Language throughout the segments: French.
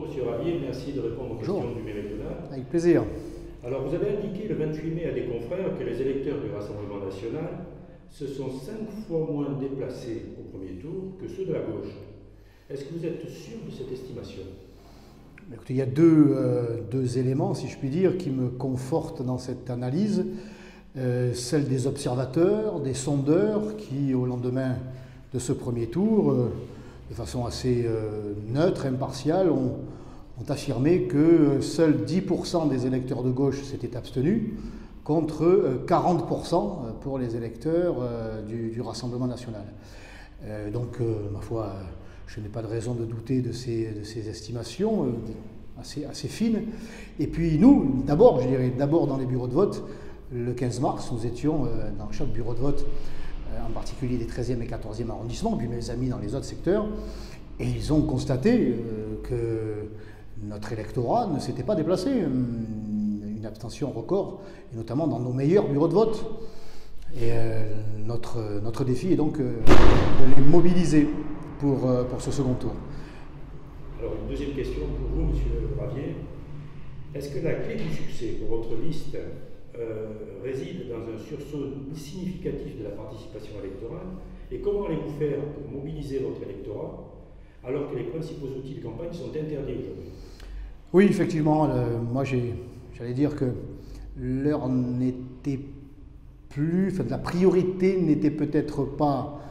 Monsieur Ravier, merci de répondre aux questions du Méridional. Avec plaisir. Alors, vous avez indiqué le 28 mai à des confrères que les électeurs du Rassemblement national se sont 5 fois moins déplacés au premier tour que ceux de la gauche. Est-ce que vous êtes sûr de cette estimation? Écoutez, il y a deux éléments, si je puis dire, qui me confortent dans cette analyse. Celle des observateurs, des sondeurs, qui, au lendemain de ce premier tour, de façon assez neutre, impartiale, ont affirmé que seuls 10% des électeurs de gauche s'étaient abstenus, contre 40% pour les électeurs du Rassemblement national. Donc, ma foi, je n'ai pas de raison de douter de ces estimations assez fines. Et puis nous, d'abord, je dirais, d'abord dans les bureaux de vote, le 15 mars, nous étions dans chaque bureau de vote, en particulier des 13e et 14e arrondissements, puis mes amis dans les autres secteurs, et ils ont constaté que notre électorat ne s'était pas déplacé, une abstention record, et notamment dans nos meilleurs bureaux de vote. Et notre défi est donc de les mobiliser pour ce second tour. Alors une deuxième question pour vous, Monsieur Ravier. Est-ce que la clé du succès pour votre liste réside dans un sursaut significatif de la participation électorale? Et comment allez-vous faire pour mobiliser votre électorat alors que les principaux outils de campagne sont interdits aujourd'hui? Oui, effectivement, moi j'allais dire que l'heure n'était plus, enfin, la priorité n'était peut-être pas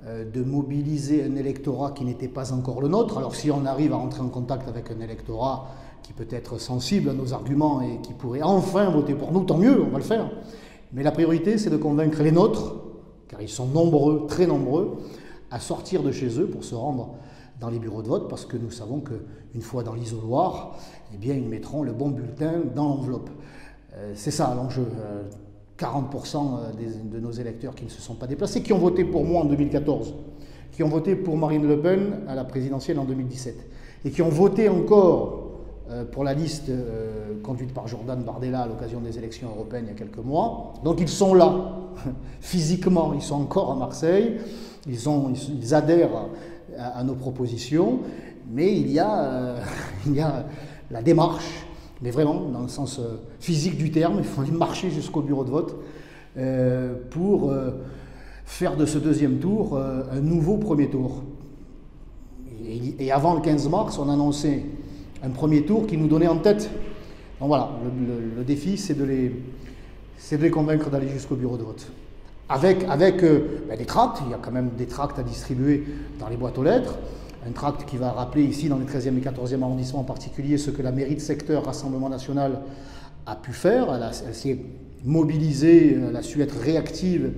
de mobiliser un électorat qui n'était pas encore le nôtre. Alors si on arrive à entrer en contact avec un électorat qui peut être sensible à nos arguments et qui pourrait enfin voter pour nous, tant mieux, on va le faire. Mais la priorité, c'est de convaincre les nôtres, car ils sont nombreux, très nombreux, à sortir de chez eux pour se rendre dans les bureaux de vote, parce que nous savons qu'une fois dans l'isoloir, eh bien, ils mettront le bon bulletin dans l'enveloppe. C'est ça l'enjeu. 40% de nos électeurs qui ne se sont pas déplacés, qui ont voté pour moi en 2014, qui ont voté pour Marine Le Pen à la présidentielle en 2017, et qui ont voté encore pour la liste conduite par Jordan Bardella à l'occasion des élections européennes il y a quelques mois. Donc ils sont là, physiquement, ils sont encore à Marseille, ils adhèrent à nos propositions, mais il y a la démarche, mais vraiment dans le sens physique du terme, il faut aller marcher jusqu'au bureau de vote pour faire de ce deuxième tour un nouveau premier tour. Et avant le 15 mars, on annonçait un premier tour qui nous donnait en tête. Donc voilà, le défi, c'est de les convaincre d'aller jusqu'au bureau de vote. Avec des tracts, il y a quand même des tracts à distribuer dans les boîtes aux lettres. Un tract qui va rappeler ici dans les 13e et 14e arrondissements en particulier ce que la mairie de secteur Rassemblement national a pu faire. Elle s'est mobilisée, elle a su être réactive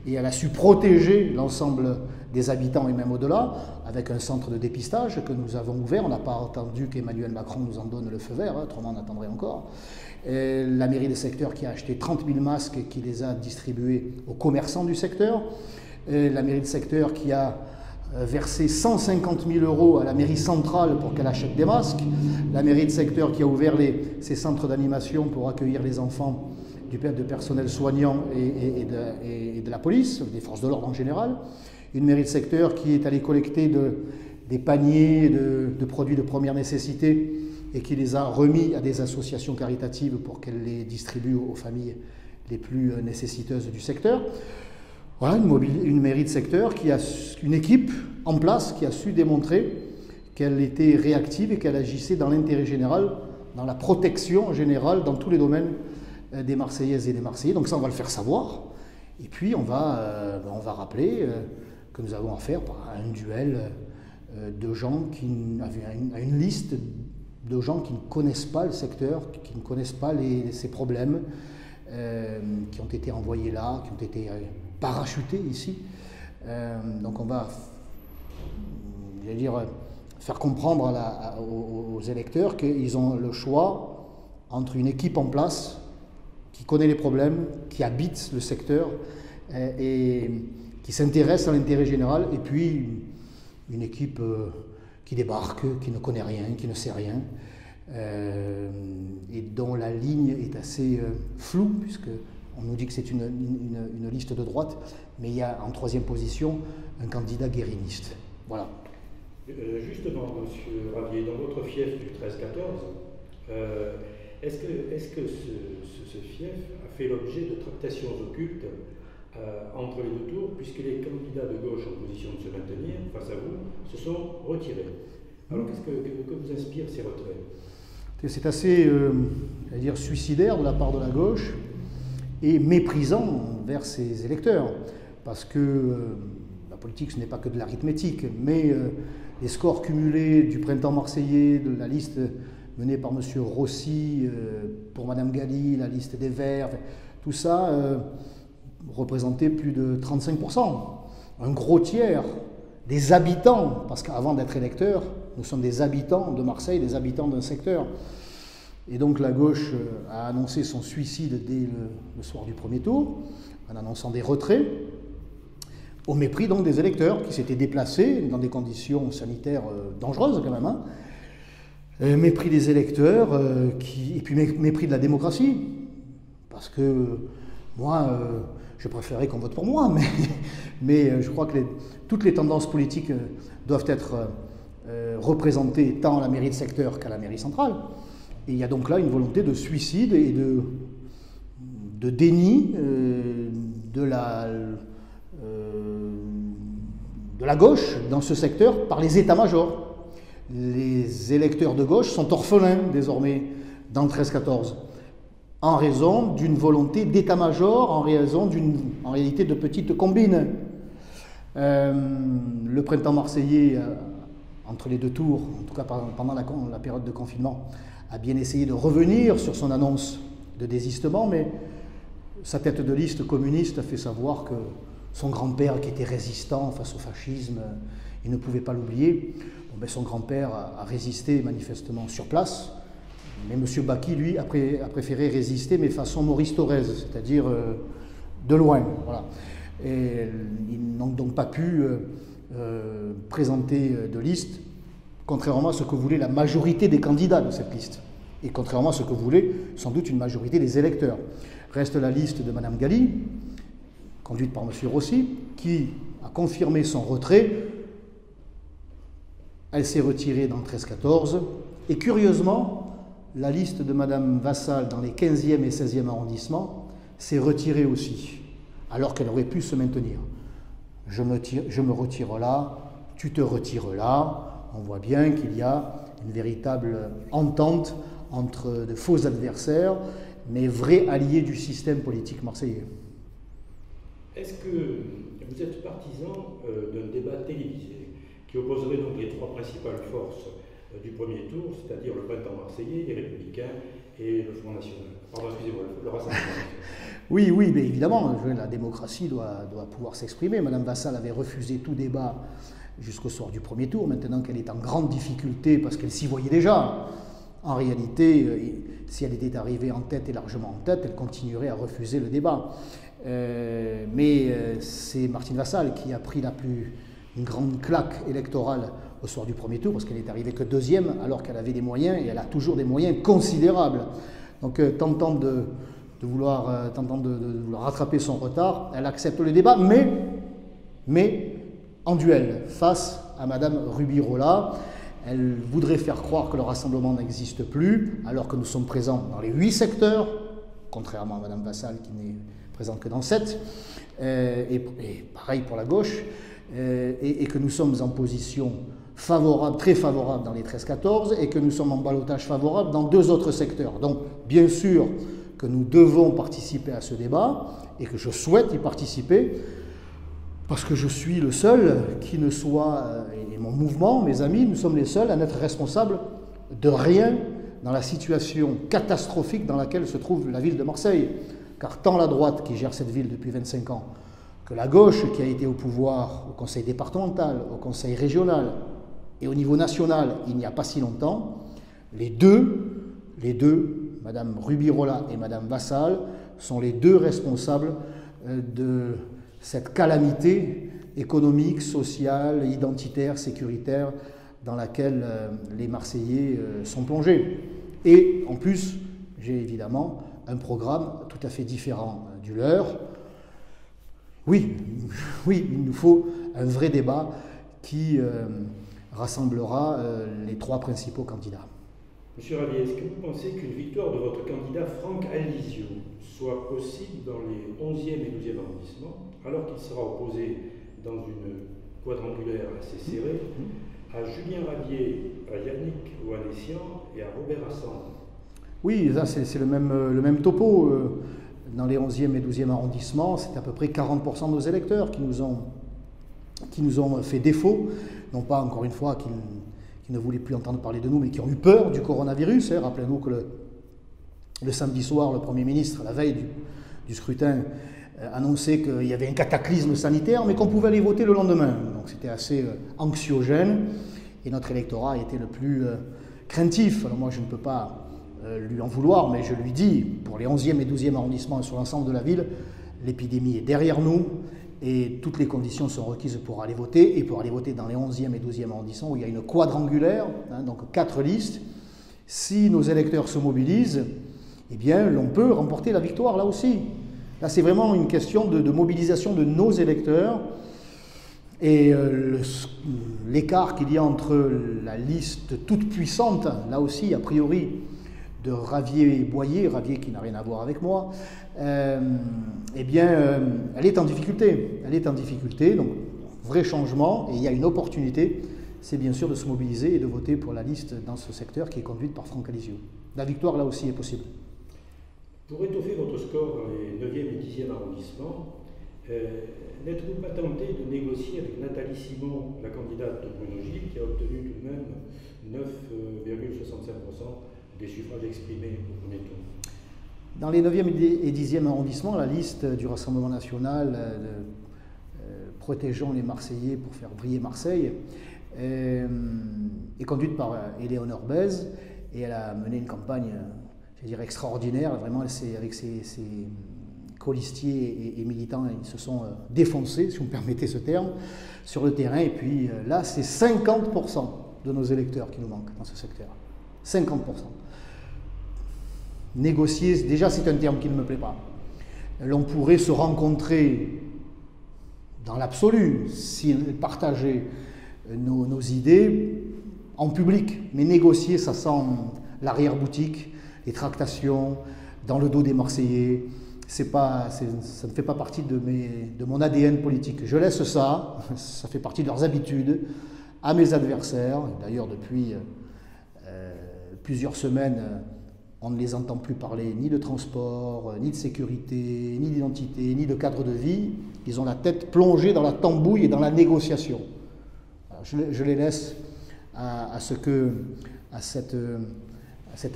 et elle a su protéger l'ensemble des habitants et même au-delà, avec un centre de dépistage que nous avons ouvert. On n'a pas attendu qu'Emmanuel Macron nous en donne le feu vert, autrement on attendrait encore. Et la mairie des secteurs qui a acheté 30 000 masques et qui les a distribués aux commerçants du secteur. Et la mairie de secteur qui a versé 150 000 € à la mairie centrale pour qu'elle achète des masques. La mairie de secteur qui a ouvert ses centres d'animation pour accueillir les enfants de personnel soignant et de la police, des forces de l'ordre en général. Une mairie de secteur qui est allée collecter des paniers de produits de première nécessité et qui les a remis à des associations caritatives pour qu'elles les distribuent aux familles les plus nécessiteuses du secteur. Voilà, une mairie de secteur qui a une équipe en place qui a su démontrer qu'elle était réactive et qu'elle agissait dans l'intérêt général, dans la protection générale, dans tous les domaines des Marseillaises et des Marseillais. Donc ça, on va le faire savoir. Et puis, on va rappeler que nous avons affaire à un duel de gens à une liste de gens qui ne connaissent pas le secteur, qui ne connaissent pas ses problèmes, qui ont été envoyés là, qui ont été parachutés ici. Donc on va, faire comprendre aux électeurs qu'ils ont le choix entre une équipe en place qui connaît les problèmes, qui habite le secteur et qui s'intéresse à l'intérêt général, et puis une équipe qui débarque, qui ne connaît rien, qui ne sait rien, et dont la ligne est assez floue, puisqu'on nous dit que c'est une liste de droite, mais il y a en troisième position un candidat guériniste. Voilà. Justement, Monsieur Ravier, dans votre fief du 13-14, est-ce que ce fief a fait l'objet de tractations occultes entre les deux tours, puisque les candidats de gauche en position de se maintenir face à vous se sont retirés? Alors que vous inspirent ces retraits? C'est assez, j'allais dire, suicidaire de la part de la gauche et méprisant vers ses électeurs, parce que la politique, ce n'est pas que de l'arithmétique, mais les scores cumulés du printemps marseillais, de la liste menée par M. Rossi pour Mme Galli, la liste des Verts, tout ça représentait plus de 35%, un gros tiers des habitants, parce qu'avant d'être électeurs, nous sommes des habitants de Marseille, des habitants d'un secteur. Et donc la gauche a annoncé son suicide dès le soir du premier tour, en annonçant des retraits, au mépris donc des électeurs qui s'étaient déplacés dans des conditions sanitaires dangereuses quand même. Hein. Mépris des électeurs, et puis mépris de la démocratie, parce que moi, je préférais qu'on vote pour moi, mais je crois que toutes les tendances politiques doivent être représentées tant à la mairie de secteur qu'à la mairie centrale. Et il y a donc là une volonté de suicide et de déni de la gauche dans ce secteur par les états-majors. Les électeurs de gauche sont orphelins désormais dans le 13-14 en raison d'une volonté d'état-major, en raison en réalité de petites combines. Le printemps marseillais, entre les deux tours, en tout cas pendant la période de confinement, a bien essayé de revenir sur son annonce de désistement, mais sa tête de liste communiste a fait savoir que son grand-père, qui était résistant face au fascisme, il ne pouvait pas l'oublier. Bon, ben son grand-père a résisté manifestement sur place, mais M. Backy, lui, a préféré résister, mais façon Maurice Thorez, c'est-à-dire de loin. Voilà. Et ils n'ont donc pas pu présenter de liste, contrairement à ce que voulait la majorité des candidats de cette liste, et contrairement à ce que voulait sans doute une majorité des électeurs. Reste la liste de Mme Galli, conduite par M. Rossi, qui a confirmé son retrait. Elle s'est retirée dans le 13-14, et curieusement, la liste de Mme Vassal dans les 15e et 16e arrondissements s'est retirée aussi, alors qu'elle aurait pu se maintenir. Je me retire là, tu te retires là. On voit bien qu'il y a une véritable entente entre de faux adversaires, mais vrais alliés du système politique marseillais. Est-ce que vous êtes partisan d'un débat télévisé qui opposerait donc les trois principales forces du premier tour, c'est-à-dire le printemps marseillais, les Républicains et le Front National? Pardon, excusez-moi, le Rassemblement. Oui, mais évidemment, la démocratie doit pouvoir s'exprimer. Mme Vassal avait refusé tout débat jusqu'au soir du premier tour, maintenant qu'elle est en grande difficulté parce qu'elle s'y voyait déjà. En réalité, si elle était arrivée en tête et largement en tête, elle continuerait à refuser le débat. Mais c'est Martine Vassal qui a pris une grande claque électorale au soir du premier tour, parce qu'elle n'est arrivée que deuxième, alors qu'elle avait des moyens, et elle a toujours des moyens considérables. Donc, tentant de vouloir rattraper son retard, elle accepte le débat, mais en duel, face à Mme Rubirola. Elle voudrait faire croire que le rassemblement n'existe plus, alors que nous sommes présents dans les 8 secteurs, contrairement à Mme Vassal qui n'est présente que dans 7, et pareil pour la gauche, et que nous sommes en position favorable, très favorable dans les 13-14, et que nous sommes en ballottage favorable dans 2 autres secteurs. Donc, bien sûr que nous devons participer à ce débat, et que je souhaite y participer, parce que je suis le seul qui ne soit, et mon mouvement, mes amis, nous sommes les seuls à n'être responsables de rien dans la situation catastrophique dans laquelle se trouve la ville de Marseille. Car tant la droite qui gère cette ville depuis 25 ans, que la gauche qui a été au pouvoir au conseil départemental, au conseil régional et au niveau national il n'y a pas si longtemps, les deux, Mme Rubirola et Mme Vassal, sont les 2 responsables de cette calamité économique, sociale, identitaire, sécuritaire dans laquelle les Marseillais sont plongés. Et en plus, j'ai évidemment un programme tout à fait différent du leur. Oui, il nous faut un vrai débat qui rassemblera les trois principaux candidats. Monsieur Ravier, est-ce que vous pensez qu'une victoire de votre candidat Franck Alizio soit possible dans les 11e et 12e arrondissements, alors qu'il sera opposé dans une quadrangulaire assez serrée à Julien Ravier, à Yannick Ohanessian et à Robert Assand? Oui, c'est le même topo. Dans les 11e et 12e arrondissements, c'est à peu près 40% de nos électeurs qui nous ont fait défaut, non pas encore une fois qu'ils ne voulaient plus entendre parler de nous, mais qui ont eu peur du coronavirus. Rappelez-nous que le samedi soir, le Premier ministre, à la veille du scrutin, annonçait qu'il y avait un cataclysme sanitaire, mais qu'on pouvait aller voter le lendemain. Donc c'était assez anxiogène, et notre électorat était le plus craintif. Alors moi, je ne peux pas lui en vouloir, mais je lui dis, pour les 11e et 12e arrondissements et sur l'ensemble de la ville, l'épidémie est derrière nous, et toutes les conditions sont requises pour aller voter, et pour aller voter dans les 11e et 12e arrondissements où il y a une quadrangulaire, donc 4 listes. Si nos électeurs se mobilisent, eh bien, l'on peut remporter la victoire là aussi. Là, c'est vraiment une question de mobilisation de nos électeurs, et l'écart qu'il y a entre la liste toute puissante, là aussi, a priori, de Ravier-Boyer, Ravier qui n'a rien à voir avec moi, eh bien, elle est en difficulté. Elle est en difficulté, donc vrai changement, et il y a une opportunité, c'est bien sûr de se mobiliser et de voter pour la liste dans ce secteur qui est conduite par Franck Alizio. La victoire, là aussi, est possible. Pour étoffer votre score dans les 9e et 10e arrondissements, n'êtes-vous pas tenté de négocier avec Nathalie Simon, la candidate de Bruno Gilles, qui a obtenu tout de même 9,65% des suffrages exprimés au premier tour? Dans les 9e et 10e arrondissements, la liste du Rassemblement national Protégeons les Marseillais pour faire briller Marseille est conduite par Éléonore Bèze, et elle a mené une campagne, je dirais, extraordinaire. Vraiment, avec ses colistiers et militants, ils se sont défoncés, si vous me permettez ce terme, sur le terrain. Et puis là, c'est 50% de nos électeurs qui nous manquent dans ce secteur. 50%. Négocier, déjà c'est un terme qui ne me plaît pas. L'on pourrait se rencontrer dans l'absolu, s'ils partageaient nos idées en public. Mais négocier, ça sent l'arrière-boutique, les tractations, dans le dos des Marseillais. Ça ne fait pas partie de mon ADN politique. Je laisse ça, ça fait partie de leurs habitudes, à mes adversaires. D'ailleurs, depuis plusieurs semaines, on ne les entend plus parler ni de transport, ni de sécurité, ni d'identité, ni de cadre de vie. Ils ont la tête plongée dans la tambouille et dans la négociation. Alors, je les laisse à cette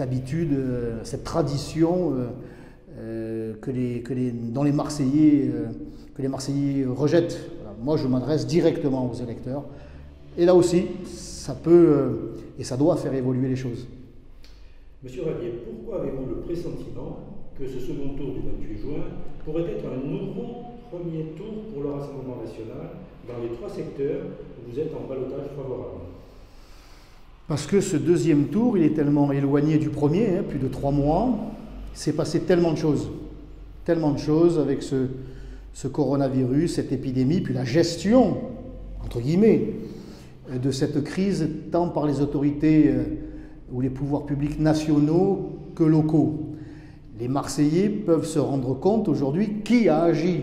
habitude, cette tradition dont les Marseillais rejettent. Voilà. Moi, je m'adresse directement aux électeurs. Et là aussi, ça peut et ça doit faire évoluer les choses. Monsieur Ravier, pourquoi avez-vous le pressentiment que ce second tour du 28 juin pourrait être un nouveau premier tour pour le Rassemblement national dans les 3 secteurs où vous êtes en ballottage favorable? Parce que ce deuxième tour, il est tellement éloigné du premier, plus de 3 mois, il s'est passé tellement de choses avec ce coronavirus, cette épidémie, puis la gestion, entre guillemets, de cette crise, tant par les autorités ou les pouvoirs publics nationaux que locaux. Les Marseillais peuvent se rendre compte aujourd'hui qui a agi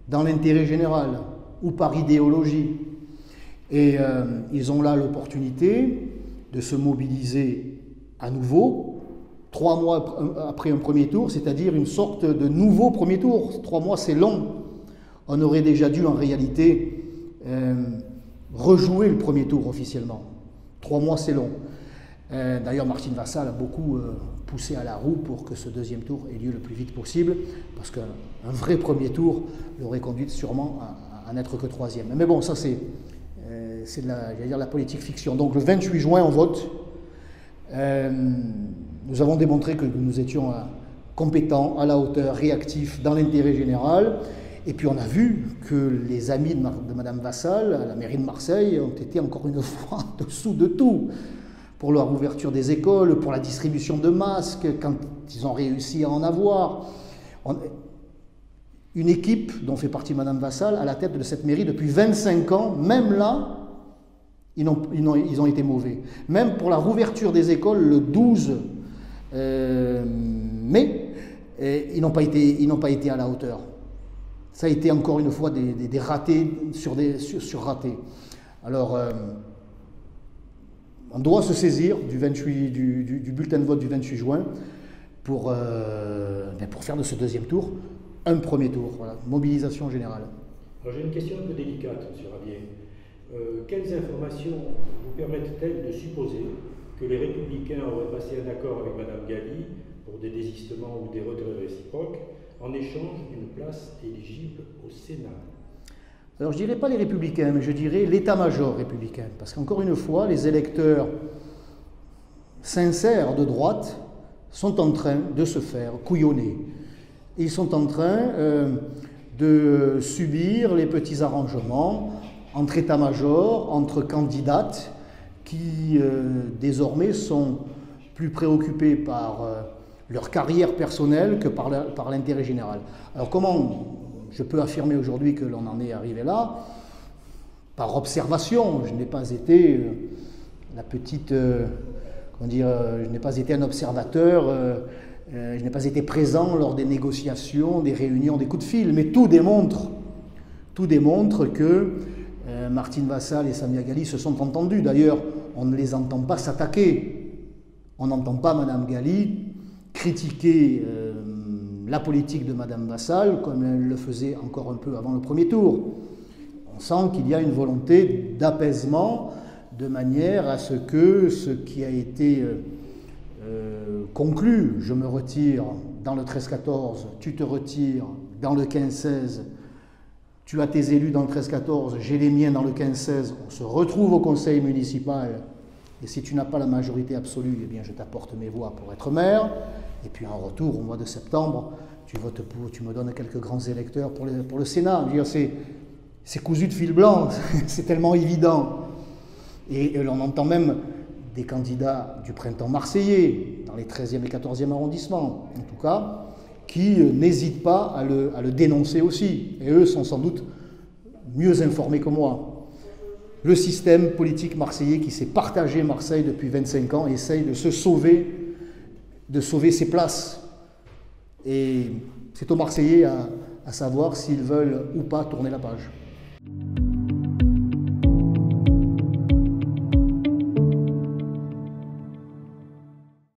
dans l'intérêt général ou par idéologie. Et ils ont là l'opportunité de se mobiliser à nouveau, 3 mois après un premier tour, c'est-à-dire une sorte de nouveau premier tour. 3 mois, c'est long. On aurait déjà dû en réalité rejouer le premier tour officiellement. 3 mois, c'est long. D'ailleurs, Martine Vassal a beaucoup poussé à la roue pour que ce deuxième tour ait lieu le plus vite possible, parce qu'un vrai premier tour l'aurait conduite sûrement à n'être que 3e. Mais bon, ça c'est de la politique fiction. Donc le 28 juin, on vote. Nous avons démontré que nous étions compétents, à la hauteur, réactifs, dans l'intérêt général. Et puis on a vu que les amis de Mme Vassal, à la mairie de Marseille, ont été encore une fois en dessous de tout. Pour leur ouverture des écoles, pour la distribution de masques, quand ils ont réussi à en avoir. Une équipe dont fait partie Mme Vassal à la tête de cette mairie depuis 25 ans, même là, ils ont été mauvais. Même pour la rouverture des écoles le 12 mai, ils n'ont pas été à la hauteur. Ça a été encore une fois des ratés sur ratés. Alors, on doit se saisir du bulletin de vote du 28 juin pour faire de ce deuxième tour un premier tour. Voilà, mobilisation générale. Alors j'ai une question un peu délicate, M. Ravier. Quelles informations vous permettent-elles de supposer que les Républicains auraient passé un accord avec Mme Galli pour des désistements ou des retraits réciproques en échange d'une place éligible au Sénat? Alors je ne dirais pas les Républicains, mais je dirais l'état-major républicain. Parce qu'encore une fois, les électeurs sincères de droite sont en train de se faire couillonner. Ils sont en train de subir les petits arrangements entre état-major, entre candidates qui désormais sont plus préoccupés par leur carrière personnelle que par l'intérêt général. Alors comment je peux affirmer aujourd'hui que l'on en est arrivé là? Par observation. Je n'ai pas été je n'ai pas été un observateur, je n'ai pas été présent lors des négociations, des réunions, des coups de fil, mais tout démontre que Martine Vassal et Samia Ghali se sont entendus. D'ailleurs, on ne les entend pas s'attaquer. On n'entend pas Mme Ghali critiquer la politique de Mme Vassal comme elle le faisait encore un peu avant le premier tour. On sent qu'il y a une volonté d'apaisement de manière à ce que ce qui a été conclu, je me retire dans le 13-14, tu te retires dans le 15-16, tu as tes élus dans le 13-14, j'ai les miens dans le 15-16, on se retrouve au conseil municipal, et si tu n'as pas la majorité absolue, eh bien je t'apporte mes voix pour être maire, et puis en retour, au mois de septembre, tu me donnes quelques grands électeurs pour le Sénat. Je veux dire, c'est cousu de fil blanc, c'est tellement évident. Et l'on entend même des candidats du printemps marseillais, dans les 13e et 14e arrondissements, en tout cas, qui n'hésitent pas à le dénoncer aussi. Et eux sont sans doute mieux informés que moi. Le système politique marseillais qui s'est partagé Marseille depuis 25 ans essaye de sauver ses places. Et c'est aux Marseillais à savoir s'ils veulent ou pas tourner la page.